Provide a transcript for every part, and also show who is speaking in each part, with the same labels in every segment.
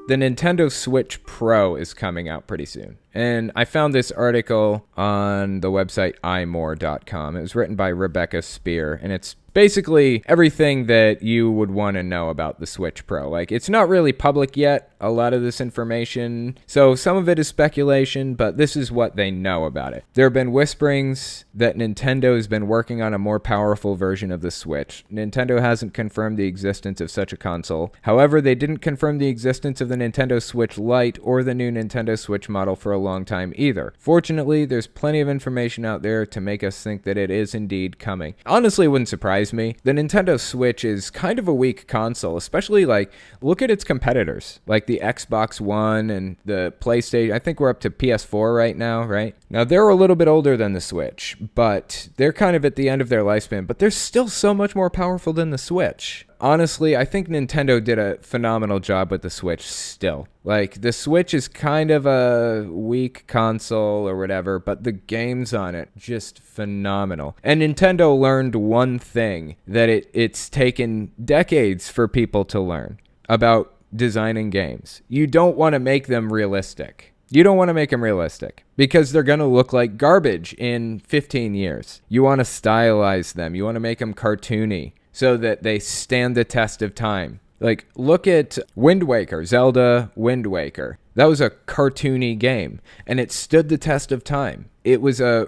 Speaker 1: The Nintendo Switch Pro is coming out pretty soon. And I found this article on the website imore.com. It was written by Rebecca Spear, and it's basically everything that you would want to know about the Switch Pro. Like, it's not really public yet, a lot of this information, so some of it is speculation, but this is what they know about it. There have been whisperings that Nintendo has been working on a more powerful version of the Switch. Nintendo hasn't confirmed the existence of such a console. However, they didn't confirm the existence of the Nintendo Switch Lite or the new Nintendo Switch model for a long time either. Fortunately, there's plenty of information out there to make us think that it is indeed coming. Honestly, it wouldn't surprise me. The Nintendo Switch is kind of a weak console, especially look at its competitors, like the Xbox One and the PlayStation. I think we're up to PS4 right now, right? Now, they're a little bit older than the Switch, but they're kind of at the end of their lifespan, but they're still so much more powerful than the Switch. Honestly, I think Nintendo did a phenomenal job with the Switch still. Like, the Switch is kind of a weak console or whatever, but the games on it, just phenomenal. And Nintendo learned one thing that it's taken decades for people to learn about designing games. You don't want to make them realistic. You don't want to make them realistic because they're going to look like garbage in 15 years. You want to stylize them. You want to make them cartoony so that they stand the test of time. Like, look at Wind Waker, Zelda Wind Waker. That was a cartoony game, and it stood the test of time. It was a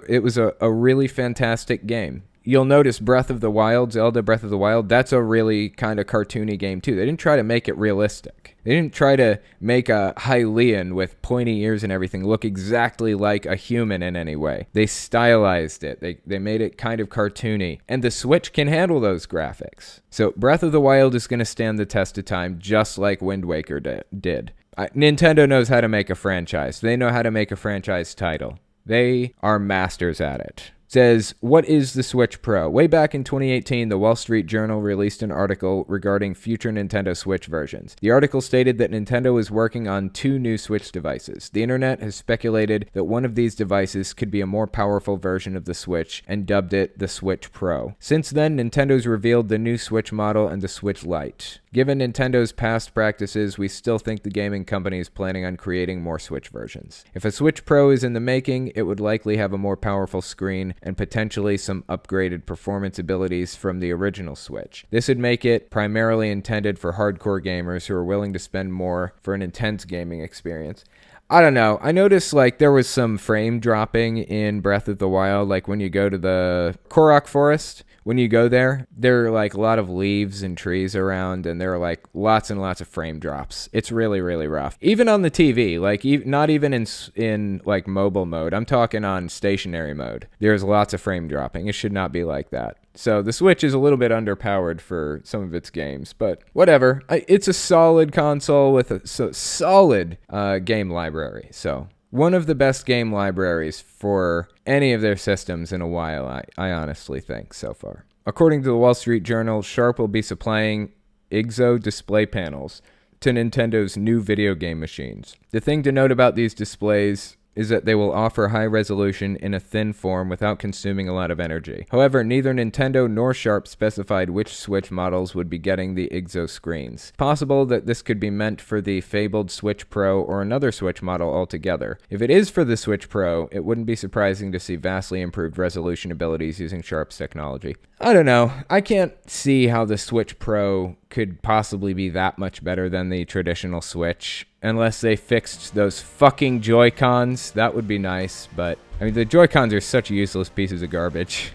Speaker 1: really fantastic game. You'll notice Breath of the Wild, Zelda Breath of the Wild, that's a really kind of cartoony game too. They didn't try to make it realistic. They didn't try to make a Hylian with pointy ears and everything look exactly like a human in any way. They stylized it. They made it kind of cartoony. And the Switch can handle those graphics. So Breath of the Wild is going to stand the test of time just like Wind Waker did. Nintendo knows how to make a franchise. They know how to make a franchise title. They are masters at it. Says, what is the Switch Pro? Way back in 2018, the Wall Street Journal released an article regarding future Nintendo Switch versions. The article stated that Nintendo is working on 2 new Switch devices. The internet has speculated that one of these devices could be a more powerful version of the Switch and dubbed it the Switch Pro. Since then, Nintendo's revealed the new Switch model and the Switch Lite. Given Nintendo's past practices, we still think the gaming company is planning on creating more Switch versions. If a Switch Pro is in the making, it would likely have a more powerful screen and potentially some upgraded performance abilities from the original Switch. This would make it primarily intended for hardcore gamers who are willing to spend more for an intense gaming experience. I don't know. I noticed there was some frame dropping in Breath of the Wild, like when you go to the Korok Forest. When you go there are a lot of leaves and trees around, and there are lots and lots of frame drops. It's really, really rough. Even on the TV, not even in mobile mode. I'm talking on stationary mode. There's lots of frame dropping. It should not be like that. So the Switch is a little bit underpowered for some of its games, but whatever. It's a solid console with a solid game library. So one of the best game libraries for any of their systems in a while, I honestly think, so far. According to the Wall Street Journal, Sharp will be supplying IGZO display panels to Nintendo's new video game machines. The thing to note about these displays is that they will offer high resolution in a thin form without consuming a lot of energy. However, neither Nintendo nor Sharp specified which Switch models would be getting the IGZO screens. Possible that this could be meant for the fabled Switch Pro or another Switch model altogether. If it is for the Switch Pro, it wouldn't be surprising to see vastly improved resolution abilities using Sharp's technology. I don't know. I can't see how the Switch Pro could possibly be that much better than the traditional Switch. Unless they fixed those fucking Joy-Cons, that would be nice, but I mean, the Joy-Cons are such useless pieces of garbage.